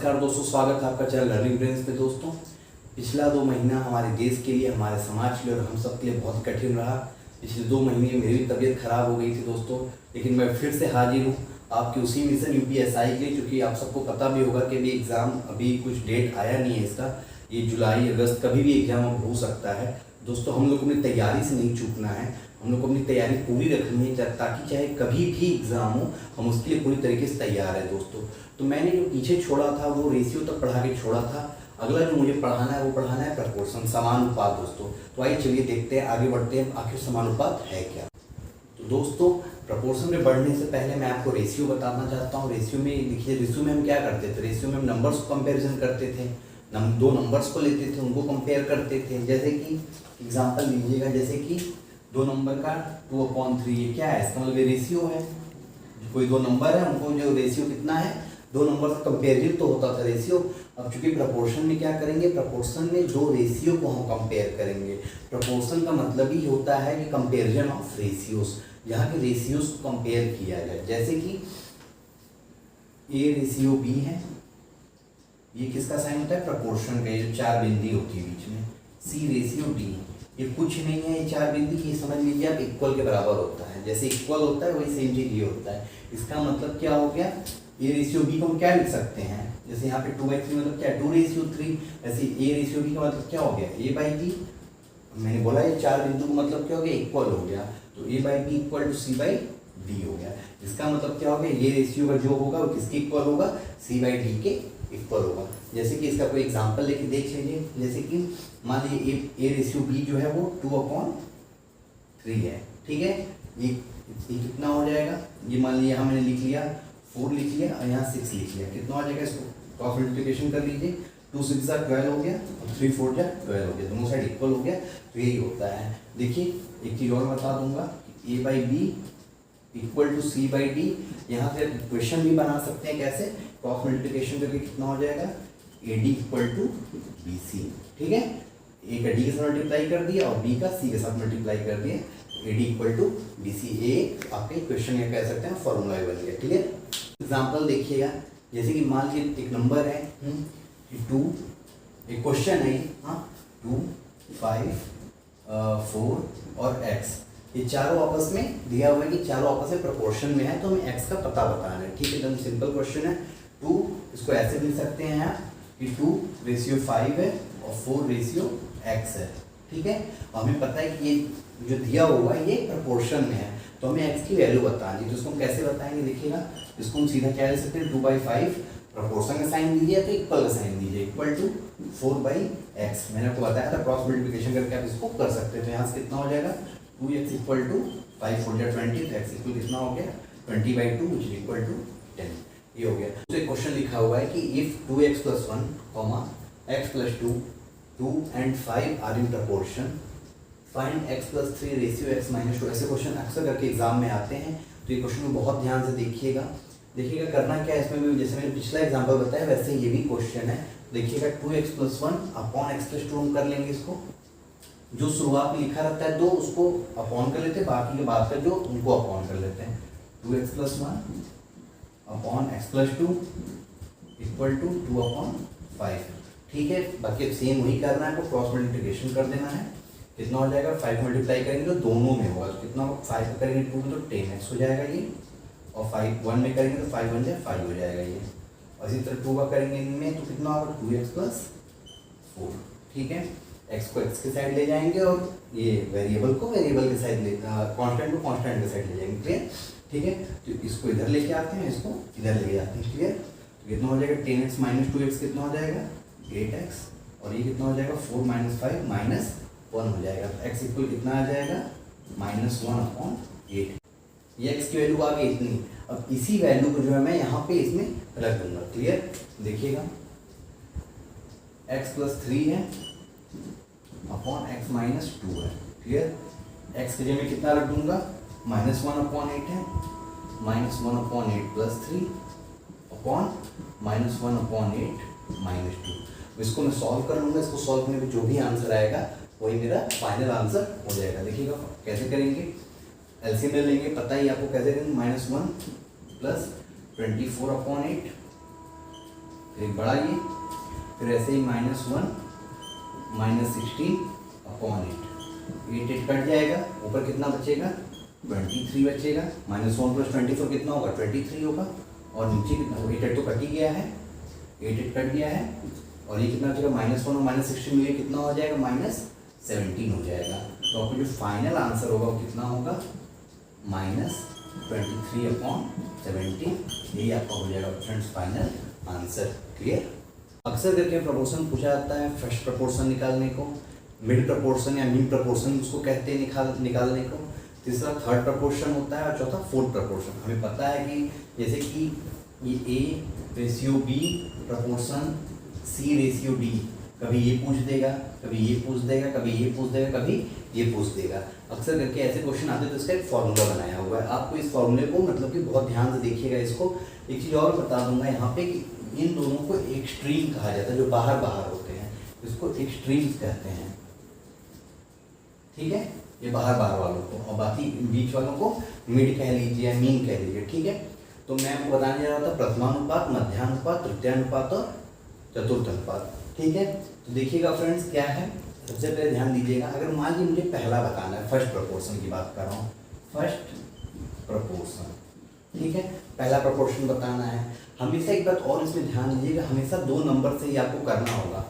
नमस्कार दोस्तों, स्वागत है आपका चैनल लर्निंग ब्रेन्स पे। दोस्तों, पिछला 2 महीना हमारे देश के लिए, हमारे समाज के लिए और हम सब के लिए बहुत कठिन रहा। पिछले 2 महीने मेरी भी तबीयत खराब हो गई थी दोस्तों, लेकिन मैं फिर से हाजिर हूँ आपकी उसी मिशन यूपीएसआई के लिए। क्योंकि आप सबको पता भी होगा कि अभी एग्ज़ाम, अभी कुछ डेट आया नहीं है इसका, ये जुलाई अगस्त कभी भी एग्ज़ाम हो सकता है। दोस्तों, हम लोग को अपनी तैयारी से नहीं चूकना है, हम लोग को अपनी तैयारी पूरी रखनी है ताकि चाहे कभी भी एग्ज़ाम हो हम उसके लिए पूरी तरीके से तैयार है। दोस्तों, तो मैंने जो पीछे छोड़ा था वो रेशियो तक पढ़ा के छोड़ा था। अगला जो मुझे पढ़ाना है वो पढ़ाना है प्रपोर्शन, समानुपात। दोस्तों, तो आइए चलिए देखते हैं, आगे बढ़ते हैं, आखिर समानुपात है क्या। तो दोस्तों, प्रपोर्शन में बढ़ने से पहले मैं आपको रेशियो बताना चाहता हूँ। रेशियो में देखिए, रेशियो में हम क्या करते थे, रेशियो में हम नंबर्स को कंपेरिजन करते थे। दो नंबर्स को लेते थे, उनको कंपेयर करते थे। जैसे कि एग्जाम्पल लीजिएगा, जैसे कि 2 नंबर का 2/3, ये क्या है, इसका मतलब ये रेशियो है। कोई 2 नंबर है, उनको जो रेशियो कितना है, 2 नंबर का कंपेरिजन तो होता था रेशियो। अब चूंकि प्रपोर्शन में क्या करेंगे, प्रपोर्शन में 2 रेशियो को हम कंपेयर करेंगे। प्रपोर्शन का मतलब ही होता है कि कंपेरिजन ऑफ रेशियोज, यहाँ के रेशियोज को कंपेयर किया जाए। जैसे कि ए रेशियो बी है, ये किसका साइन होता है, प्रपोर्शन का, ये जो 4 बिंदी होती है बीच में। सी रेशियो डी, ये कुछ नहीं है, ये 4 बिंदी, ये समझ लीजिए आप इक्वल के बराबर होता है। जैसे इक्वल होता है वही सेम चीज ये होता है। इसका मतलब क्या हो गया, ए रेशियो बी को हम क्या लिख सकते हैं, जैसे यहाँ पे 2/3 मतलब क्या, 2/3। ऐसे ए रेशियो बी का मतलब क्या हो गया, a/b। मैंने बोला ये 4 बिंदु का मतलब क्या हो गया, इक्वल हो गया, तो a/b इक्वल टू c/d हो गया। इसका मतलब क्या हो गया, ये रेशियो का जो होगा वो किसके इक्वल होगा, c/d के इक्वल होगा। जैसे कि इसका कोई एग्जांपल लेके देख लीजिए। जैसे कि मान लीजिए ए रेशियो बी जो है वो 2/3 है, ठीक है। ये कितना हो जाएगा, ये मान लीजिए यहाँ मैंने लिख लिया 4 लिख लिया और यहाँ 6 लिख लिया। कितना हो जाएगा, इसको क्रॉस मल्टीप्लिकेशन कर लीजिए। 2 6 12 हो गया और 3 4 12 हो गया, दोनों साइड इक्वल हो गया। तो यही होता है। देखिए एक चीज़ और बता दूंगा, a/b इक्वल टू c/d। यहाँ से क्वेश्चन भी बना सकते हैं, कैसे, क्रॉस मल्टीप्लिकेशन करके कितना हो जाएगा, AD इक्वल टू BC, ठीक है। ए का D के साथ मल्टीप्लाई कर दिया और B का C के साथ मल्टीप्लाई कर दिया, AD इक्वल टू BC। एक आपके क्वेश्चन ये कह सकते हैं फॉर्मूला बन गया, ठीक है। एग्जाम्पल देखिएगा, जैसे कि मान लीजिए एक नंबर है 2, एक क्वेश्चन है, हाँ, 2 5 4 और x, ये चारों आपस में दिया हुआ है कि चारों आपस में प्रोपोर्शन में है, तो हमें x का पता बताना है, ठीक है। एकदम सिंपल क्वेश्चन है। 2 इसको ऐसे लिख सकते हैं आप कि 2/5 है और 4/x है, ठीक है। और हमें पता है कि ये जो दिया हुआ है ये प्रोपोर्शन में है, तो हमें x की वैल्यू बतानी है। तो इसको हम कैसे बताएंगे, देखिएगा, इसको हम सीधा क्या लिख सकते हैं, 2/5 प्रोपोर्शन का साइन दीजिए तो इक्वल का साइन दीजिए, इक्वल टू 4/x। मैंने आपको बताया था क्रॉस मल्टीप्लिकेशन करके आप इसको कर सकते हैं। तो यहाँ से कितना हो जाएगा, 2x इक्वल टू 5 4 20, तो x इक्वल कितना हो गया, 20/2 विच इज इक्वल टू 10। ये हो गया। तो एक क्वेश्चन लिखा हुआ है कि if 2x + 1, x + 2, 2 and 5 are in proportion, find x + 3 ratio x - 2। ऐसे क्वेश्चन अक्सर करके एग्जाम में आते हैं, तो ये क्वेश्चन को बहुत ध्यान से देखिएगा। करना क्या है इसमें भी, जैसे मैंने पिछला एग्जाम्पल बताया वैसे ये भी क्वेश्चन है। देखिएगा 2x + 1 अपॉन x + 2 हम कर लेंगे। इसको जो शुरुआत में लिखा रहता है 2 उसको अपॉन कर लेते हैं, बाकी के बाद का जो उनको अपॉन कर लेते हैं। 2x + 1 upon x + 2 equal to 2/5, ठीक है। बाकी अब सेम वही करना है, आपको क्रॉस मल्टीप्लिकेशन कर देना है। कितना हो जाएगा, 5 मल्टीप्लाई करेंगे तो दोनों में होगा, तो कितना होगा, 5 करेंगे 2 में तो 10x हो जाएगा ये, और 5 1 में करेंगे तो 5 1 जाए 5 हो जाएगा ये। और इसी तरह 2 का करेंगे इनमें तो कितना होगा, 2x + 4, ठीक है। x को x के साइड ले जाएंगे और ये वेरिएबल को वेरिएबल के साइड ले, कांस्टेंट को कांस्टेंट के साइड ले जाएंगे, क्लियर, ठीक है। तो इसको इधर लेके आते हैं, इसको इधर लेके आते हैं, क्लियर। तो कितना हो जाएगा, 10x - 2x कितना हो जाएगा, 8x, और ये कितना हो जाएगा, 4 - 5 - 1 हो जाएगा। x इक्वल कितना आ जाएगा, -1/8। ये x की वैल्यू आ गई इतनी। अब इसी वैल्यू को जो है मैं यहाँ पे इसमें रख दूंगा, क्लियर। देखिएगा x + 3 है अपॉन x - 2 है, क्लियर। x के जगह में कितना रख दूंगा, -1/8 है, -1/8 + 3 अपॉन -1/8 - 2। इसको मैं सॉल्व कर लूँगा, इसको सॉल्व करने में जो भी आंसर आएगा वही मेरा फाइनल आंसर हो जाएगा। देखिएगा कैसे करेंगे, एलसीएम ले लेंगे, पता ही आपको कैसे करेंगे, -1 + 24/8 फिर एक बड़ा ये, फिर ऐसे ही -1 -16 अपॉन 8 8 कट जाएगा, ऊपर कितना बचेगा 23 बचेगा, -1 + 24 कितना होगा 23 होगा, और नीचे कितना होगा 8 8 तो कट ही गया है, 8 8 कट गया है, और ये कितना बचेगा -1 और -16 मिले कितना हो जाएगा -17 हो जाएगा। तो आपको जो फाइनल आंसर होगा वो कितना होगा -23/17, यही आपका हो जाएगा फ्रेंड्स फाइनल आंसर। क्लियर। अक्सर करके प्रोपोर्शन पूछा जाता है फर्स्ट प्रोपोर्शन निकालने को, मिड प्रोपोर्शन या मीन प्रोपोर्शन उसको कहते हैं निकालने को, तीसरा थर्ड प्रोपोर्शन होता है, और चौथा फोर्थ प्रोपोर्शन। हमें पता है कि जैसे कि ये A/B प्रोपोर्शन C/D, कभी ये पूछ देगा, कभी ये पूछ देगा, कभी ये पूछ देगा, कभी ये पूछ देगा। अक्सर करके ऐसे क्वेश्चन आते हैं, तो इसका एक फॉर्मूला बनाया हुआ है। आपको इस फॉर्मूले को मतलब कि बहुत ध्यान से देखिएगा इसको। एक चीज़ और बता दूंगा यहाँ पे कि इन दोनों को एक्सट्रीम कहा जाता है, जो बाहर बाहर होते हैं इसको एक्सट्रीम्स कहते हैं, ठीक है, ये बाहर बाहर वालों को, और बाकी बीच वालों को मिड कह लीजिए या मीन कह लीजिए, ठीक है। तो मैं आपको बताने जा रहा था प्रथमानुपात, मध्यानुपात, तृतीयानुपात और चतुर्थानुपात, ठीक है। तो देखिएगा फ्रेंड्स क्या है, सबसे पहले ध्यान दीजिएगा। अगर मान लीजिए मुझे पहला बताना है, फर्स्ट प्रोपोर्शन की बात कर रहा हूँ, फर्स्ट प्रोपोर्शन, ठीक है, पहला प्रोपोर्शन बताना है। हमेशा एक बात और इसमें ध्यान दीजिएगा, हमेशा 2 नंबर से ही आपको करना होगा,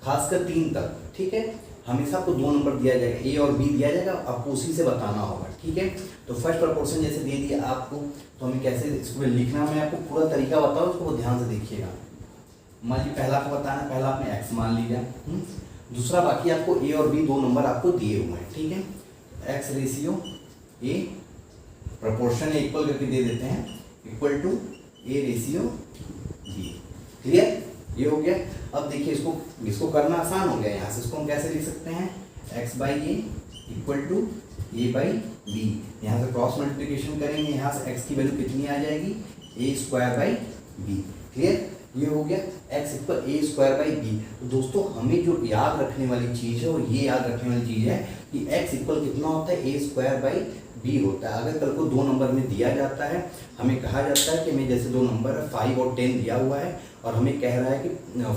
खासकर 3 तक, ठीक है। हमेशा आपको 2 नंबर दिया जाएगा, ए और बी दिया जाएगा, आपको उसी से बताना होगा, ठीक है। तो फर्स्ट प्रोपोर्शन जैसे दे दिया आपको, तो हमें कैसे इसको लिखना, मैं आपको पूरा तरीका बताऊँ, उसको ध्यान से देखिएगा। मान लीजिए पहला आपको बताना है, पहला आपने एक्स मान लिया, दूसरा बाकी आपको ए और बी 2 नंबर आपको दिए हुए हैं, ठीक है। X/A प्रोपोर्शन इक्वल करके दे देते हैं, इक्वल टू A/B, क्लियर, ये हो गया। अब देखिए इसको करना आसान हो गया, यहाँ से इसको हम कैसे लिख सकते हैं, x/A इक्वल टू A/B, यहाँ से क्रॉस मल्टीप्लिकेशन करेंगे, यहाँ से x की वैल्यू कितनी आ जाएगी A²/B, क्लियर, ये हो गया x इक्वल A²/B। तो दोस्तों हमें जो याद रखने वाली चीज़ है वो ये याद रखने वाली चीज़ है कि x इक्वल कितना होता है A²/B होता है। अगर कल को 2 नंबर में दिया जाता है, हमें कहा जाता है कि हमें जैसे 2 नंबर है 5 और 10 दिया हुआ है, और हमें कह रहा है कि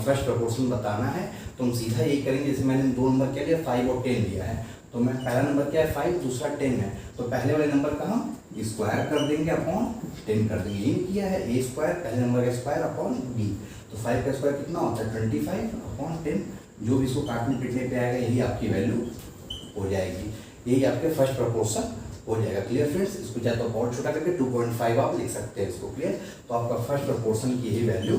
फर्स्ट प्रोपोर्शन बताना है, तो हम सीधा यही करेंगे, जैसे मैंने 2 नंबर क्या लिया 5 और 10 दिया है, तो मैं पहला नंबर क्या है 5, दूसरा 10 है, तो पहले वाले नंबर का हम स्क्वायर कर देंगे अपॉन 10 कर देंगे, ये किया है A स्क्वायर, पहले नंबर का स्क्वायर अपॉन B, तो 5 का स्क्वायर कितना होता है 25 अपॉन 10, जो भी इसको काटने पीटने पे आएगा यही आपकी वैल्यू हो जाएगी, यही आपके फर्स्ट प्रोपोर्शन हो जाएगा। क्लियर फ्रेंड्स, इसको चाहे तो बहुत छोटा करके 2.5 आप लिख सकते हैं इसको, क्लियर। तो आपका फर्स्ट प्रोपोर्शन की यही वैल्यू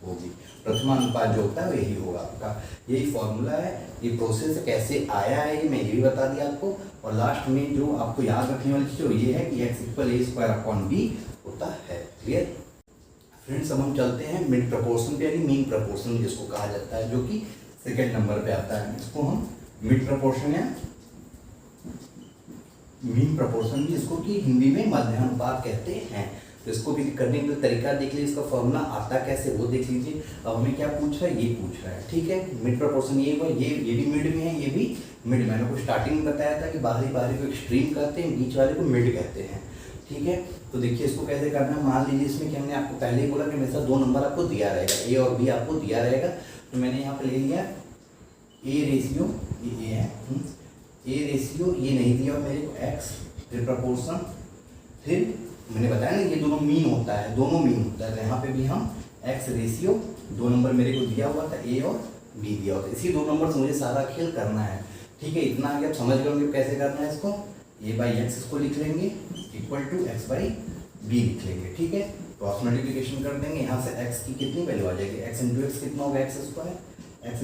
होगी, प्रथमानुपात जो होता है यही होगा आपका, यही फॉर्मूला है। ये प्रोसेस कैसे आया है ये मैं ये भी बता दिया आपको, और लास्ट में जो आपको याद रखने वाली चीज़ ये है कि x इक्वल A²/B होता है, क्लियर फ्रेंड्स। अब हम चलते हैं मिड प्रोपोर्शन पे, यानी मीन प्रोपोर्शन जिसको कहा जाता है, जो कि सेकेंड नंबर पे आता है, इसको हम मिड प्रोपोर्शन या मीन प्रोपोर्शन भी जिसको कि हिंदी में मध्यानुपात कहते हैं। तो इसको भी करने के लिए तरीका देख लीजिए, इसका फॉर्मूला आता कैसे वो देख लीजिए। अब हमें क्या पूछ रहा है, ये पूछ रहा है, ठीक है। मिड प्रोपोर्शन ये हुआ, ये भी मिड में है, ये भी मिड में। मैंने आपको स्टार्टिंग में बताया था कि बाहरी को एक्सट्रीम कहते हैं, बीच वाले को मिड कहते हैं, ठीक है। तो देखिए इसको कैसे करना है, मान लीजिए इसमें कि हमने आपको पहले ही बोला कि हमेशा 2 नंबर आपको दिया रहेगा, ए और बी आपको दिया रहेगा, तो मैंने यहाँ पे ले लिया A/, ये है A/, ये नहीं दिया मेरे को x, फिर प्रोपोर्शन, फिर मैंने बताया ना ये दोनों मीन होता है, दोनों मीन होता है, तो यहाँ पे भी हम x/, 2 नंबर मेरे को दिया हुआ था, A और B दिया हुआ था, इसी 2 नंबर से मुझे सारा खेल करना है, ठीक है। इतना आगे आप समझ गए कैसे करना है इसको, A/x इसको लिख लेंगे इक्वल टू x/B लिख लेंगे, ठीक है। क्रॉस मल्टीप्लिकेशन कर देंगे, यहाँ से x की कितनी वैल्यू आ जाएगी, x इंटू एक्स कितना होगा x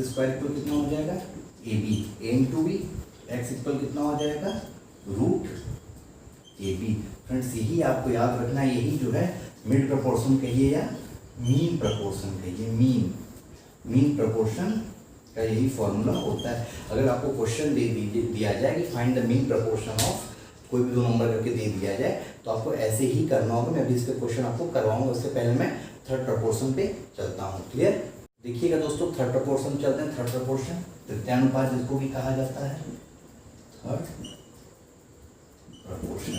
स्क्वायर इक्वल कितना हो जाएगा AB, A into B, x equal कितना हो जाएगा √AB। फ्रेंड्स यही आपको याद रखना है, यही जो है मिड प्रोपोर्शन कहिए या मीन प्रोपोर्शन कहिए, मीन प्रोपोर्शन का यही फॉर्मूला होता है। अगर आपको क्वेश्चन दिया जाए कि find the mean proportion of, कोई भी 2 नंबर करके दे दिया जाए, तो आपको ऐसे ही करना होगा। मैं अभी इस पे क्वेश्चन आपको करवाऊंगा, उससे पहले मैं थर्ड प्रोपोर्शन पे चलता हूँ, क्लियर। देखिएगा दोस्तों थर्ड प्रोपोर्शन चलते हैं। थर्ड प्रोपोर्शन तृतीयानुपात जिसको भी कहा जाता है, थर्ड प्रोपोर्शन,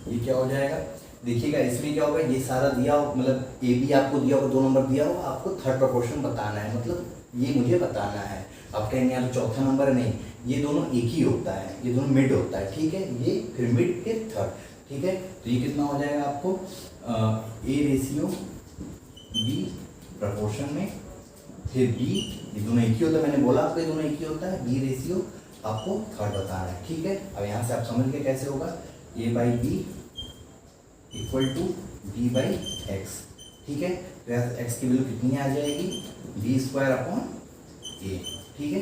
ये क्या हो जाएगा, देखिएगा इसमें क्या होगा, ये सारा दिया हो, मतलब ए बी आपको दिया होगा, 2 नंबर दिया होगा, आपको थर्ड प्रोपोर्शन बताना है, मतलब ये मुझे बताना है। आप कहेंगे यहाँ तो चौथा नंबर नहीं, ये दोनों एक ही होता है, ये दोनों मिड होता है, ठीक है, ये फिर मिड फिर थर्ड, ठीक है। तो ये कितना हो जाएगा आपको ए रेशियो बी प्रपोर्शन में, फिर बी, ये दोनों एक ही होता है, मैंने बोला आपको ये दोनों एक ही होता है, बी रेशियो आपको थर्ड बताना है, ठीक है। अब यहाँ से आप समझ गए कैसे होगा, A by B equal to B by X, ठीक है। तो यहाँ से एक्स की वैल्यू कितनी आ जाएगी, बी स्क्वायर अपॉन ए, ठीक है,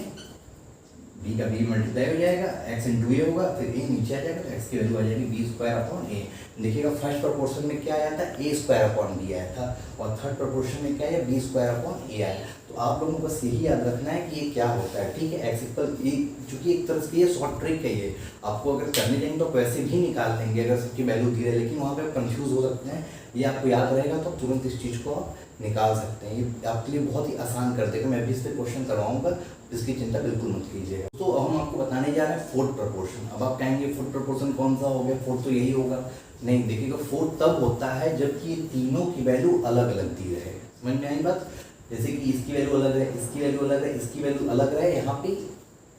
बी का बी मल्टीप्लाई हो जाएगा, एक्स इंटू ए होगा, फिर ए नीचे आ जाएगा, तो एक्स की वैल्यू आ जाएगी बी स्क्वायर अपॉन ए। देखिएगा फर्स्ट प्रोपोर्शन में क्या आया था, ए स्क्वायर अपॉन बी आया था, और थर्ड प्रोपोर्शन में क्या आया, बी स्क्वायर अपॉन ए आया। तो आप लोगों को बस यही याद रखना है कि ये क्या होता है, ठीक है। एक्स इक्वल ए, चूंकि एक तरह से ये शॉर्ट ट्रिक है, ये आपको अगर करने जाएंगे तो वैसे भी निकाल देंगे अगर सबकी वैल्यू दी है, लेकिन वहाँ पे कंफ्यूज हो सकते हैं। ये आपको याद रहेगा तो तुरंत इस चीज़ को आप निकाल सकते हैं, ये आपके लिए बहुत ही आसान कर देगा। मैं भी इस पर क्वेश्चन करवाऊंगा, इसकी चिंता बिल्कुल मत कीजिएगा। तो अब हम आपको बताने जा रहे हैं फोर्थ प्रोपोर्शन। अब आप कहेंगे फोर्थ प्रोपोर्शन कौन सा हो गया, फोर्थ तो यही होगा। नहीं, देखिएगा फोर्थ तब होता है जबकि ये तीनों की वैल्यू अलग अलग दी रहे। समझ में आई बात, जैसे कि इसकी वैल्यू अलग है, इसकी वैल्यू अलग है, इसकी वैल्यू अलग रहे यहाँ पे,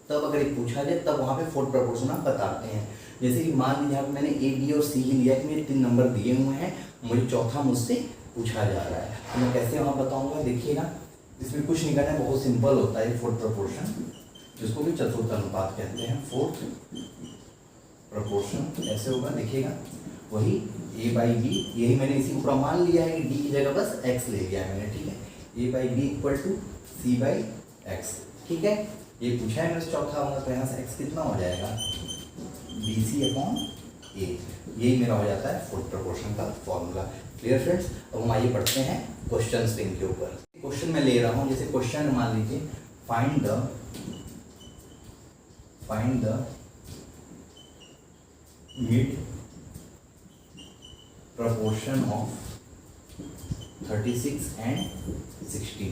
तब अगर एक पूछा जाए तब वहाँ पे फोर्थ प्रोपोर्शन आप बताते हैं। जैसे कि मान लीजिए यहाँ पे मैंने ए बी और सी ही लिया कि मेरे 3 नंबर दिए हुए हैं, मुझे चौथा मुझसे पूछा जा रहा है, तो मैं कैसे वहाँ बताऊँगा। देखिएगा इसमें कुछ नहीं करना है, बहुत सिंपल होता है फोर्थ प्रोपोर्शन, जिसको भी चतुर्थ अनुपात कहते हैं। फोर्थ प्रोपोर्शन ऐसे होगा, देखिएगा वही ए बाई बी, यही मैंने इसी को प्रमाण लिया है कि डी की जगह बस एक्स ले लिया है मैंने, ठीक है। A by B equal to C by X, ठीक है। ये पूछा है मेरे चौथा होगा, तो यहाँ से एक्स कितना हो जाएगा, बी सी अपॉन ए, यही मेरा हो जाता है फोर्थ प्रोपोर्शन का फॉर्मूला। Clear friends. अब हम आइए पढ़ते हैं क्वेश्चन पे इनके ऊपर। क्वेश्चन मैं ले रहा हूँ, जैसे क्वेश्चन मान लीजिए find the mid proportion of 36 and 16।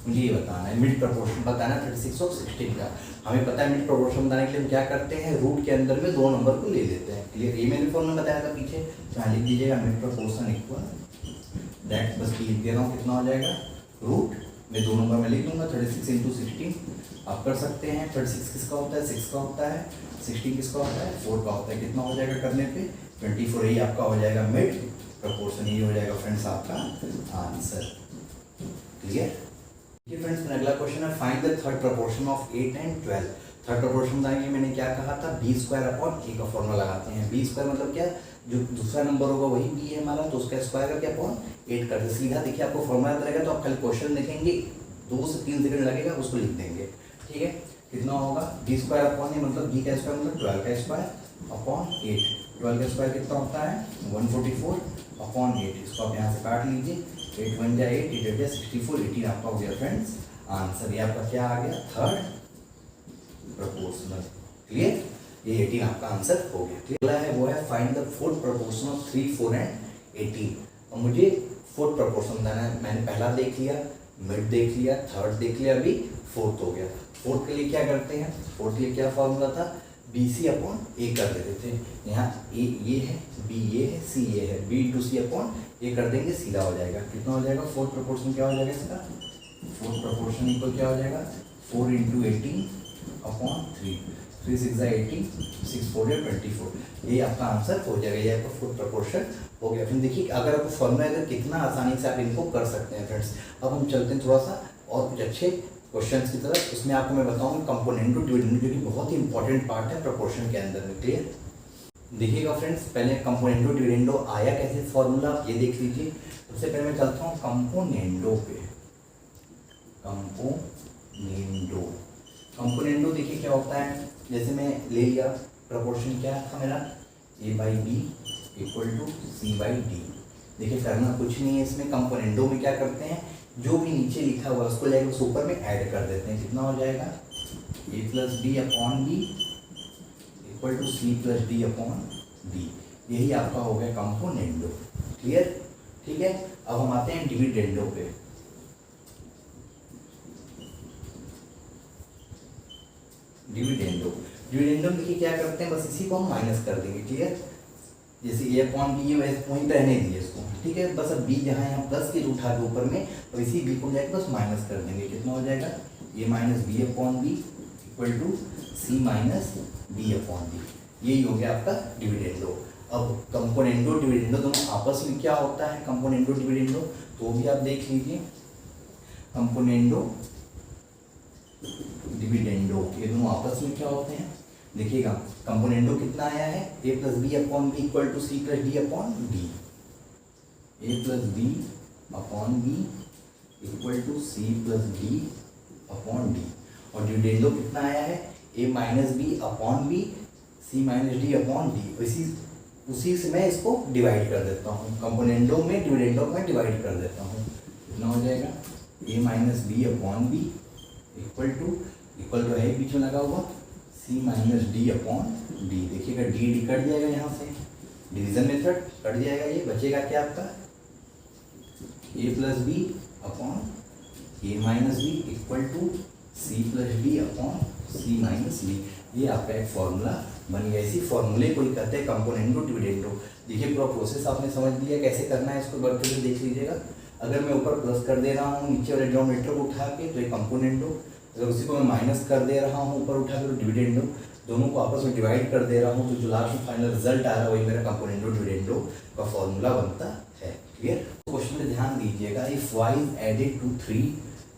मुझे ये बताना है, मिड प्रोपोर्शन बताना है 36 और 16 का। हमें पता है मिड प्रोपोर्शन बताने के लिए हम क्या करते हैं, रूट के अंदर में 2 नंबर को ले लेते हैं। क्लियर, ये मैंने फॉर्मूला बताया था पीछे, तो यहाँ लिख दीजिएगा मिड प्रोपोर्शन इक्वल दैट, बस लिख दे रहा हूँ, कितना हो जाएगा, रूट में 2 नंबर में लिख दूंगा 36 इंटू 16। आप कर सकते हैं, 36 किसका होता है, 6 का होता है, 16 किसका होता है, 4 का होता है। कितना हो जाएगा करने पे 24, यही आपका हो जाएगा मिड प्रोपोर्शन, ये हो जाएगा फ्रेंड्स आपका आंसर। क्लियर। फ्रेंड्स अगला क्वेश्चन है find the third proportion of 8 and 12। Third proportion बताएंगे, मैंने क्या कहा था, बी स्क्वायर अपॉन ए का फॉर्मूला लगाते हैं। बी स्क्वायर मतलब क्या, जो दूसरा नंबर होगा वही बी है हमारा, तो उसका स्क्वायर करके अपॉन 8 करते सीधा। देखिए आपको फॉर्मूला याद रहेगा तो आप कल क्वेश्चन देखेंगे, 2 से 3 सेकंड लगेगा, उसको लिख देंगे, ठीक है। कितना होगा, बी स्क्वायर अपॉन ए मतलब बी का स्क्वायर मतलब 12 का स्क्वायर अपॉन 8। 12 का स्क्वायर कितना होता है, 144 अपॉन 8। इसको आप यहाँ से काट लीजिए, 8 1 जा 8, 8 जा 64, 18 आपका हो गया फ्रेंड्स आंसर। ये आपका क्या आ गया, थर्ड प्रोपोर्शनल। क्लियर, ये 18 आपका आंसर हो गया। अगला है वो है find the fourth proportion of 3 4 and 18। और मुझे फोर्थ प्रोपोर्शन बताना है। मैंने पहला देख लिया, मिड देख लिया, थर्ड देख लिया, अभी फोर्थ हो गया। फोर्थ के लिए क्या करते हैं, फोर्थ के लिए क्या फॉर्मूला था, बी सी अपॉन ए कर देते थे। यहाँ ए ये है, बी ये है, सी ये है, बी इंटू सी अपॉन ए कर देंगे, सीधा हो जाएगा। कितना हो जाएगा, फोर्थ प्रोपोर्शन क्या हो जाएगा इसका, फोर्थ प्रोपोर्शन इक्वल क्या हो जाएगा, 4 इंटू 18 अपॉन 3, 3 6 18, 6 4 24। ये आपका आंसर हो जाएगा, ये आपका फोर्थ प्रोपोर्शन हो गया। फिर देखिए अगर आपको फॉर्मूला अगर कितना आसानी से आप इनको कर सकते हैं फ्रेंड्स। अब हम चलते हैं थोड़ा सा और कुछ अच्छे क्वेश्चंस की तरफ। उसमें आपको मैं बताऊंगा कंपोनेंटो डिविडेंडो, जो कि बहुत ही इंपॉर्टेंट पार्ट है प्रोपोर्शन के अंदर में। क्लियर। देखिएगा फ्रेंड्स, पहले कंपोनेंटो डिविडेंडो आया कैसे फॉर्मूला, ये देख लीजिए। सबसे पहले मैं चलता हूँ कंपोनेंडो पे। कंपोनेंडो देखिए क्या होता है, जैसे मैं ले लिया प्रोपोर्शन क्या था मेरा, A by B equal to C by D. देखिए करना कुछ नहीं है इसमें, कंपोनेंडो में क्या करते हैं, जो भी नीचे लिखा हुआ उसको लेकर उस ऊपर में ऐड कर देते हैं। कितना हो जाएगा, A plus B upon B equal to C plus D upon D. यही आपका हो गया कंपोनेंडो। क्लियर, ठीक है। अब हम आते हैं डिविडेंडो पे। डिविडेंडो में देखिए क्या करते हैं, बस इसी को हम माइनस कर देंगे। क्लियर, जैसे ए अपॉन बी है वैसे पॉइंट रहने दिए इसको, ठीक है। बस अब बी जहाँ यहाँ प्लस के उठा के ऊपर में, तो इसी बी को जाके बस माइनस कर देंगे, कितना हो जाएगा A minus B upon B equal to C minus B upon B. यही हो गया आपका डिविडेंडो। अब कंपोनेंडो डिविडेंडो दोनों आपस में क्या होता है, कंपोनेंडो डिविडेंडो तो भी आप देख लीजिए। कंपोनेंडो डिविडेंडो ये दोनों आपस में क्या होते हैं, देखिएगा कंपोनेंडो कितना आया है, A plus B upon B equal to C plus D upon D, A plus B upon B equal to C plus D upon D. और डिविडेंडो कितना आया है, A minus B upon B C minus D upon D. उसी से मैं इसको divide कर देता हूँ, कंपोनेंडो में डिविडेंडो में डिवाइड कर देता हूँ, कितना हो जाएगा A minus B upon B equal to है बीच में लगा हुआ C minus D upon D. देखिएगा डी डी कट जाएगा, यहाँ से डिवीजन मेथड कट जाएगा, ये बचेगा क्या आपका A plus B upon A minus B equal to C plus D upon C minus B. ये आपका एक फॉर्मूला बन गया। इसी फॉर्मूले को ही कहते हैं कंपोनेंडो डिविडेंडो। देखिए पूरा प्रोसेस आपने समझ लिया कैसे करना है, इसको बढ़ते हुए देख लीजिएगा। अगर मैं ऊपर प्लस कर दे रहा हूँ नीचे वाले डिनोमिनेटर को उठा के तो ये कंपोनेंडो, अगर उसी को मैं माइनस कर दे रहा हूँ ऊपर उठा के तो डिविडेंडो, दोनों को आपस में डिवाइड कर दे रहा हूँ तो जो लास्ट में फाइनल रिजल्ट आ रहा है वही मेरा कंपोनेंडो डिविडेंडो का फॉर्मूला बनता है। क्लियर? क्वेश्चन में ध्यान दीजिएगा, if y is added to 3,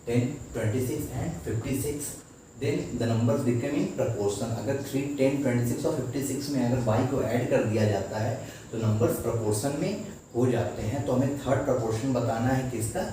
10, 26 and 56 then the numbers become in proportion। अगर 3, 10, 26 और 56 में अगर y को ऐड कर दिया जाता है तो नंबर्स प्रोपोर्शन में हो जाते हैं। तो हमें थर्ड प्रोपोर्शन बताना है किसका,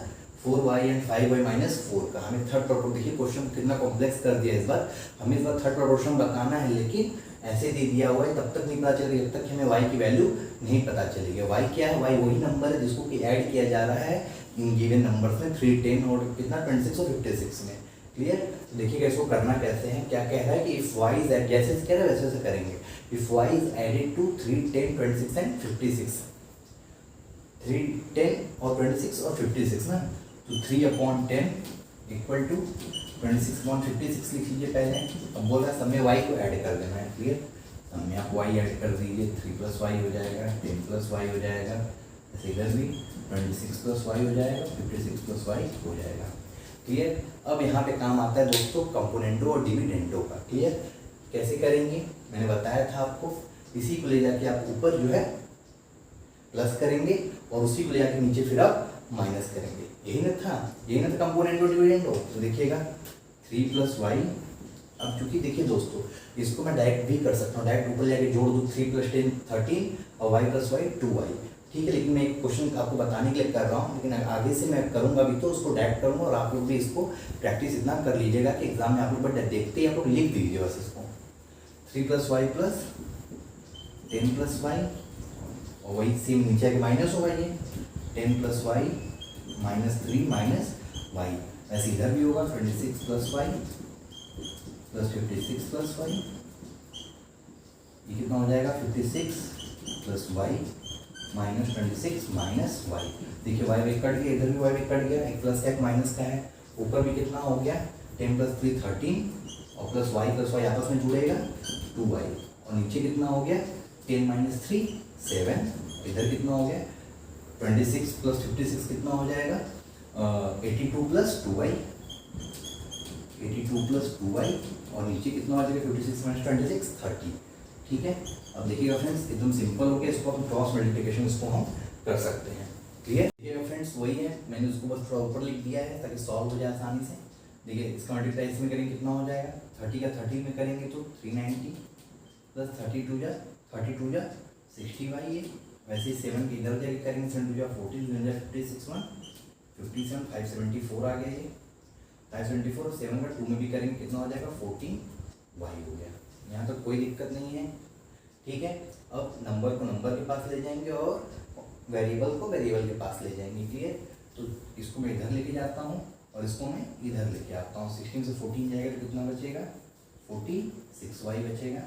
4y एंड 5y माइनस 4 का। हमें थर्ड प्रोपोर्शन, देखिए क्वेश्चन कितना कॉम्प्लेक्स कर दिया इस बार, हमें इस बार थर्ड प्रोपोर्शन बताना है, लेकिन ऐसे दे दिया हुआ है तब तक नहीं पता चलेगा जब तक हमें y की वैल्यू नहीं पता चलेगी। y क्या है, y वही नंबर है जिसको कि ऐड किया जा रहा है इन गिवन नंबर्स में 3, 10 और कितना 26 और 56 में। क्लियर? तो देखिएगा इसको करना कैसे है, क्या कह रहा है कि इफ y इज एड, जैसे कह रहा है वैसे वैसे करेंगे। If y is added to 3, 10, 26 and 56, 3, 10 और 26 और 56 ना, तो 3 अपॉन 10 इक्वल टू 26 अपॉन 56 लिख लीजिए पहले। अब बोल रहा है सब में y को ऐड कर देना है। क्लियर? सब में आप y ऐड कर दीजिए, 3 प्लस वाई हो जाएगा, 10 प्लस वाई हो जाएगा, ऐसे इधर भी 26 प्लस वाई हो जाएगा, 56 प्लस वाई हो जाएगा। क्लियर? अब यहाँ पे काम आता है दोस्तों कंपोनेंडो और डिविडेंडो का। क्लियर? कैसे करेंगे मैंने बताया था आपको, इसी को ले जाके आप ऊपर जो है प्लस करेंगे और उसी को ले जाके नीचे फिर आप माइनस करेंगे। यही ना था कंपोनेंडो डिविडेंडो। तो देखिएगा 3 प्लस वाई, अब चूंकि देखिए दोस्तों इसको मैं डायरेक्ट भी कर सकता हूँ, डायरेक्ट ऊपर जाके जोड़ दूँ 3 प्लस 10 13 और y प्लस वाई 2y। ठीक है, लेकिन मैं एक क्वेश्चन आपको बताने के लिए कर रहा हूँ, लेकिन आगे से मैं करूँगा भी तो उसको डायरेक्ट करूँगा और आप लोग भी इसको प्रैक्टिस इतना कर लीजिएगा कि एग्जाम में आप लोग बट देखते ही आप लोग लिख दीजिए बस इसको। 3 plus Y plus 10 plus Y और वही सेम नीचे के माइनस होगा ये 10 plus Y minus 3 minus Y. ऐसे इधर भी होगा 26 plus Y plus 56 plus Y, ये कितना हो जाएगा 56 plus Y minus 26 minus Y. देखिए वाई वाई कट गया, इधर भी वाई वाई कट गया, एक प्लस का एक माइनस का है, ऊपर भी कितना हो गया 10 प्लस 3 13 और प्लस वाई आपस में जुड़ेगा 2y और नीचे कितना हो गया 10 माइनस 3 7, इधर कितना हो गया 26 प्लस 56 कितना हो जाएगा 82 प्लस 2y, 82 प्लस 2y और नीचे कितना हो जाएगा 56 माइनस 26 30। ठीक है, अब देखिएगा फ्रेंड्स एकदम सिंपल हो गया, इसको हम क्रॉस मल्टीप्लिकेशन इसको हम कर सकते हैं। क्लियर? देखिएगा फ्रेंड्स वही है, मैंने उसको बस थोड़ा ऊपर लिख दिया है ताकि सॉल्व हो जाए आसानी से। देखिए इसका मल्टीप्लाई इसमें करेंगे कितना हो जाएगा 30 का 30 में करेंगे तो 390 प्लस 32 जा 60y है। वैसे ही 7 के इधर जाके करेंगे 7 2 जा 40 2 जा 56 1 57 574 आ गया ये 574 और 7 का 2 में भी करेंगे कितना हो जाएगा 14y हो गया। यहाँ तक कोई दिक्कत नहीं है। ठीक है, अब नंबर को नंबर के पास ले जाएंगे और वेरिएबल को वेरिएबल के पास ले जाएंगे। क्लियर? तो इसको मैं इधर लेके जाता हूँ और इसको मैं इधर लेके आता हूँ। 16 से 14 जाएगा तो कितना बचेगा 46y बचेगा।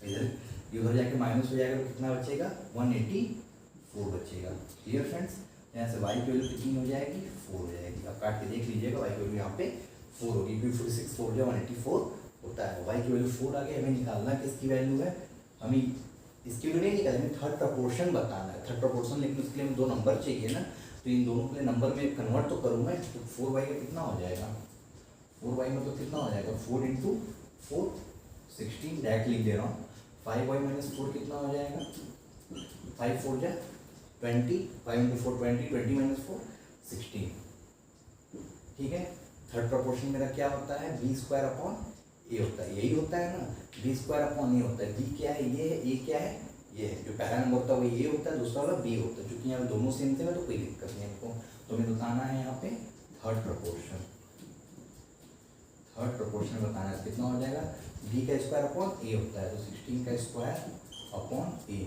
इधर जाके माइनस हो जाएगा तो कितना बचेगा 184 बचेगा। Clear friends? यहाँ से y की वैल्यू कितनी हो जाएगी 4 हो जाएगी। अब काट के देख लीजिएगा y की वैल्यू यहाँ पे 4 होगी क्योंकि 46 4 जो 184 होता है। y की वैल्यू 4 आ गई, हमें निकालना किसकी वैल्यू है, हमें इसकी वैल्यू नहीं निकालनी, थर्ड प्रपोर्शन बताना है। थर्ड प्रपोर्शन लेकिन उसके लिए हमें 2 नंबर चाहिए ना, तो इन दोनों के लिए नंबर में कन्वर्ट तो करूँगा। तो 4y का कितना हो जाएगा, 4y मतलब कितना हो जाएगा, 4 इंटू 4 16, डायरेक्ट लिख दे रहा हूँ। 5y माइनस 4 कितना हो जाएगा, 5 4 जा 20, 5 इंटू 4 20, 20 माइनस 4 16। ठीक है, थर्ड प्रपोर्शन मेरा क्या होता है, बी स्क्वायर अपॉन ए होता है, यही होता है ना, बी स्क्वायर अपॉन ए होता है। बी क्या है, ये है, ए क्या है, ये है। जो पहला नंबर होता है वो ए होता है, दूसरा वाला बी होता है। क्योंकि यहाँ दोनों सेम थे तो कोई दिक्कत नहीं हमको। तो हमें बताना है यहाँ पे थर्ड प्रपोर्शन। थर्ड प्रपोर्शन बताना है, कितना हो जाएगा, बी का स्क्वायर अपॉन ए होता है, तो 16 का स्क्वायर अपॉन ए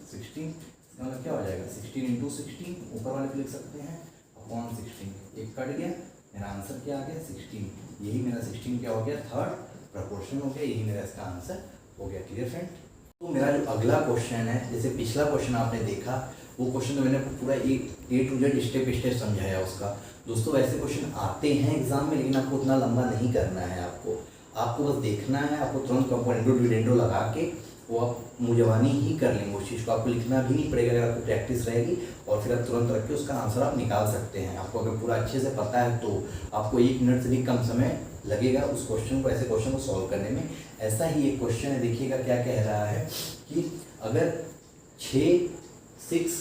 16, इसका मतलब क्या हो जाएगा, 16 इंटू 16, ऊपर वाले पे लिख सकते हैं, अपॉन 16, एक कट गया, मेरा आंसर क्या आ गया 16। यही मेरा 16 क्या हो गया, थर्ड प्रपोर्शन हो गया, यही मेरा इसका आंसर हो गया। Clear friend. तो मेरा जो अगला क्वेश्चन है, जैसे पिछला क्वेश्चन आपने देखा, वो क्वेश्चन तो मैंने पूरा A to Z step step समझाया उसका। दोस्तों वैसे क्वेश्चन आते हैं एग्जाम में, लेकिन आपको उतना लंबा नहीं करना है। आपको बस देखना है, आपको तुरंत कंपोनेंडो डिविडेंडो लगा के वो आप मुंजवानी ही कर लेंगे उस चीज़ को, आपको लिखना भी नहीं पड़ेगा अगर आपको प्रैक्टिस रहेगी, और फिर आप तुरंत रख के उसका आंसर आप निकाल सकते हैं। आपको अगर पूरा अच्छे से पता है तो आपको 1 मिनट से भी कम समय लगेगा उस क्वेश्चन को, ऐसे क्वेश्चन को सॉल्व करने में। ऐसा ही एक क्वेश्चन है, देखिएगा क्या कह रहा है कि अगर 6, 6,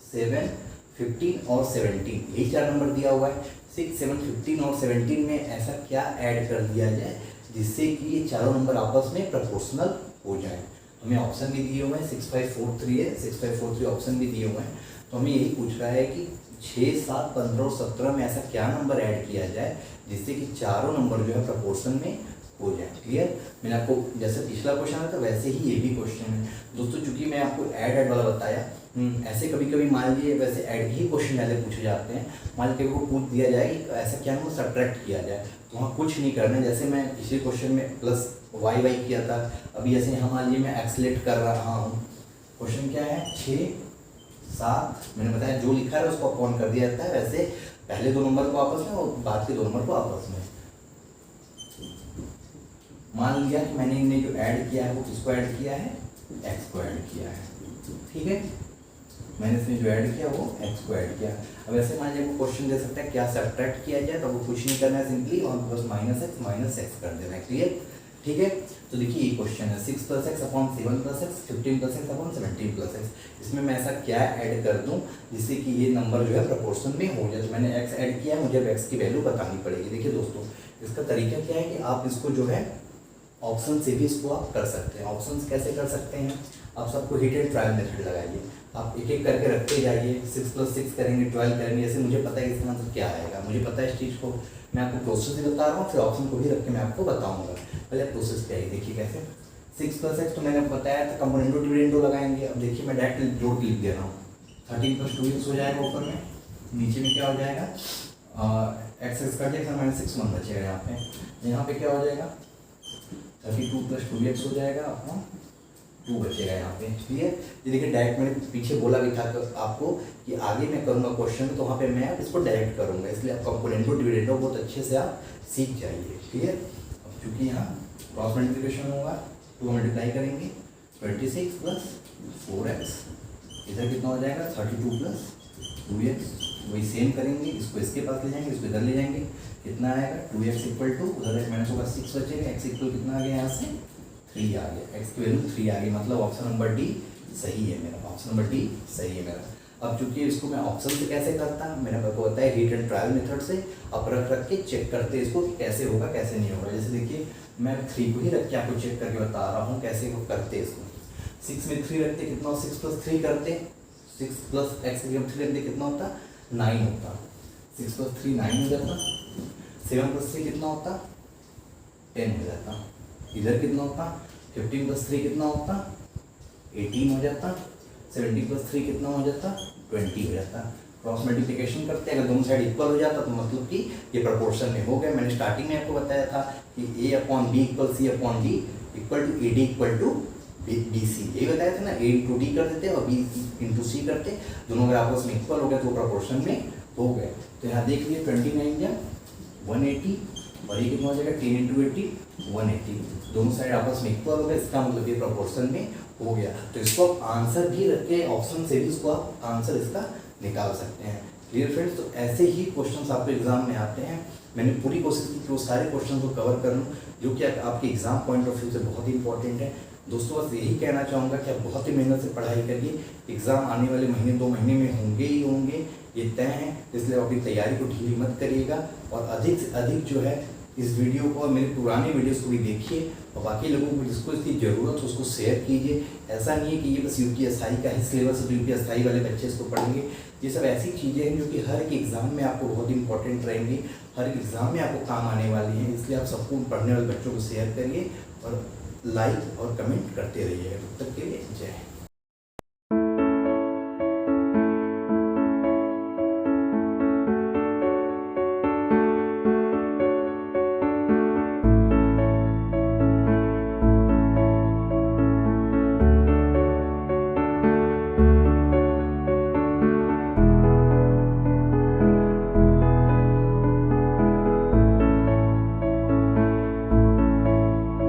7, 15 और 17, यही 4 नंबर दिया हुआ है, 6, 7, 15 और 17 में ऐसा क्या ऐड कर दिया जाए जिससे कि ये चारों नंबर आपस में प्रोपोर्शनल हो जाए। हमें ऑप्शन भी दिए हुए हैं, 6, 5, 4, 3 है, 6, 5, 4, 3 ऑप्शन भी दिए हुए हैं। तो हमें यही पूछ रहा है कि 6, 7, 15 और 17 में ऐसा क्या नंबर ऐड किया जाए जिससे कि चारों नंबर जो है प्रोपोर्शन में हो जाए। क्लियर। मैंने आपको जैसे पिछला क्वेश्चन है तो वैसे ही ये भी क्वेश्चन है दोस्तों। चूंकि मैं आपको ऐड वाला बताया, ऐसे कभी कभी मान लीजिए वैसे ऐड ही क्वेश्चन पहले पूछे जाते हैं। मान लीजिए वो पूछ दिया जाए कि ऐसा क्या नंबर सब्ट्रैक्ट किया जाए, तो वहाँ कुछ नहीं करना है। जैसे मैं इसी क्वेश्चन में प्लस वाई किया था, अभी जैसे यहाँ मान लीजिए मैं एक्सलेट कर रहा हूँ। क्वेश्चन क्या है, 6, 7, मैंने बताया जो लिखा है उसको अपॉन कर दिया जाता है। वैसे पहले 2 नंबर को आपस में और बाद के 2 नंबर को आपस में। मान लिया कि मैंने इन्हें जो ऐड किया है वो किसको ऐड किया है, एक्स को ऐड किया है। ठीक है, मैंने इसमें जो ऐड किया वो एक्स को ऐड किया। अब ऐसे मान लीजिए वो क्वेश्चन दे सकता है क्या सब्ट्रैक्ट किया जाए, तो वो कुछ नहीं करना है, सिंपली और बस माइनस एक्स कर देना है। क्लियर। ठीक है, तो देखिए ये क्वेश्चन है 6 + x upon 7 + x, 15 + x upon 17 + x। इसमें मैं ऐसा क्या ऐड कर दूं जिससे कि ये नंबर जो है प्रोपोर्शन में हो जाए। तो मैंने x ऐड किया, मुझे अब x की वैल्यू बतानी पड़ेगी। देखिए दोस्तों, इसका तरीका क्या है कि आप इसको जो है ऑप्शन से भी इसको आप कर सकते हैं। ऑप्शन कैसे कर सकते हैं, आप सबको हिट एंड ट्रायल मेथड लगाइए, आप एक एक करके रखते जाइए। 6 + 6 करेंगे, 12 करेंगे, जैसे मुझे पता है इसका आंसर क्या आएगा, मुझे पता है इस चीज़ को, मैं आपको प्रोसेस भी बता रहा हूँ, फिर ऑप्शन को भी रख के मैं आपको बताऊंगा। पहले प्रोसेस क्या है देखिए कैसे। 6 + x तो मैंने बताया था कंपोनेंडो डिविडेंडो लगाएंगे। अब देखिए मैं डायरेक्ट जोड़ के लिख दे रहा हूँ, 13 + 2x हो जाएगा ऊपर में, नीचे में क्या हो जाएगा x कट जाएगा, -6 1 बचेगा यहाँ पे। यहाँ पे क्या हो जाएगा 32 + 2x हो जाएगा, अपना 2 बचेगा यहाँ पे। क्लियर। ये देखिए डायरेक्ट मैंने पीछे बोला भी था आपको कि आगे मैं करूँगा क्वेश्चन तो वहाँ पे मैं इसको डायरेक्ट करूँगा, इसलिए आप कंपोनेंडो डिविडेंडो बहुत अच्छे से आप सीख जाइए। क्लियर। अब चूँकि यहाँ क्रॉस मल्टीप्लिकेशन होगा, 2 मल्टीप्लाई करेंगे, 26 + 4x, इधर कितना हो जाएगा 32 + 2x, वही सेम करेंगे, इसको इसके पास ले जाएंगे, इसको इधर ले जाएंगे, कितना आएगा 2x = उधर माइनस होगा 6 बचेगा, x = कितना आ गया यहाँ से 3 आ गया, x की वैल्यू 3 आ गई। मतलब ऑप्शन नंबर डी सही है मेरा, ऑप्शन नंबर डी सही है मेरा। अब चूंकि इसको मैं ऑप्शन से कैसे करता हूँ, मैंने आपको बताया हिट एंड ट्रायल मेथड से आप रख के चेक करते इसको कि कैसे होगा कैसे नहीं होगा। जैसे देखिए मैं 3 को ही रख के आपको चेक करके बता रहा हूँ कैसे वो करते इसको। 6 में 3 रखते कितना, 6 + 3 करते, 6 + x की 3 रखते कितना होता 9 होता, 6 + 3 9 हो जाता, 7 + 3 कितना होता 10 हो जाता, इधर कितना होता 15 + 3 कितना होता 18 हो जाता, 17 + 3 कितना हो जाता 20 हो जाता। क्रॉस मल्टीप्लिकेशन करते हैं, अगर दोनों साइड इक्वल हो जाता तो मतलब कि ये प्रोपोर्शन में हो गया। मैंने स्टार्टिंग में आपको बताया था कि a/b = c/d = ad = bc, यही बताया था ना, a × d कर देते और b × c करते, दोनों अगर आपस में इक्वल हो गए तो प्रोपोर्शन में हो गए। तो यहाँ देख लीजिए 29 या 180 और ये कितना हो जाएगा 10 × 80 180, दोनों साइड आपस में इक्वल हो गए, इसका मतलब ये प्रोपोर्शन में हो गया। तो इसको आप आंसर भी रख के ऑप्शन से भी इसको आप आंसर इसका निकाल सकते हैं। क्लियर फ्रेंड्स, तो ऐसे ही क्वेश्चंस आपके एग्जाम में आते हैं। मैंने पूरी कोशिश की कि वो सारे क्वेश्चन को कवर कर लूँ जो कि आपके एग्जाम पॉइंट ऑफ व्यू से बहुत ही इंपॉर्टेंट है। दोस्तों बस यही कहना चाहूँगा कि आप बहुत ही मेहनत से पढ़ाई करिए। एग्ज़ाम आने वाले महीने 2 महीने में होंगे ही होंगे, ये तय है। इसलिए अपनी तैयारी को ढीली मत करिएगा और अधिक से अधिक जो है इस वीडियो को और मेरे पुराने वीडियोस को भी देखिए और बाकी लोगों को जिसको इसकी ज़रूरत हो उसको शेयर कीजिए। ऐसा नहीं है कि ये बस यूपीएससी का ही सिलेबस है तो यूपीएससी वाले बच्चे इसको पढ़ेंगे। ये सब ऐसी चीज़ें हैं जो कि हर एक एग्ज़ाम में आपको बहुत इंपॉर्टेंट रहेंगी, हर एक एग्ज़ाम में आपको काम आने वाली हैं। इसलिए आप सबको पढ़ने वाले बच्चों को शेयर करिए और लाइक और कमेंट करते रहिएगा। तब तक के लिए जय हिंद।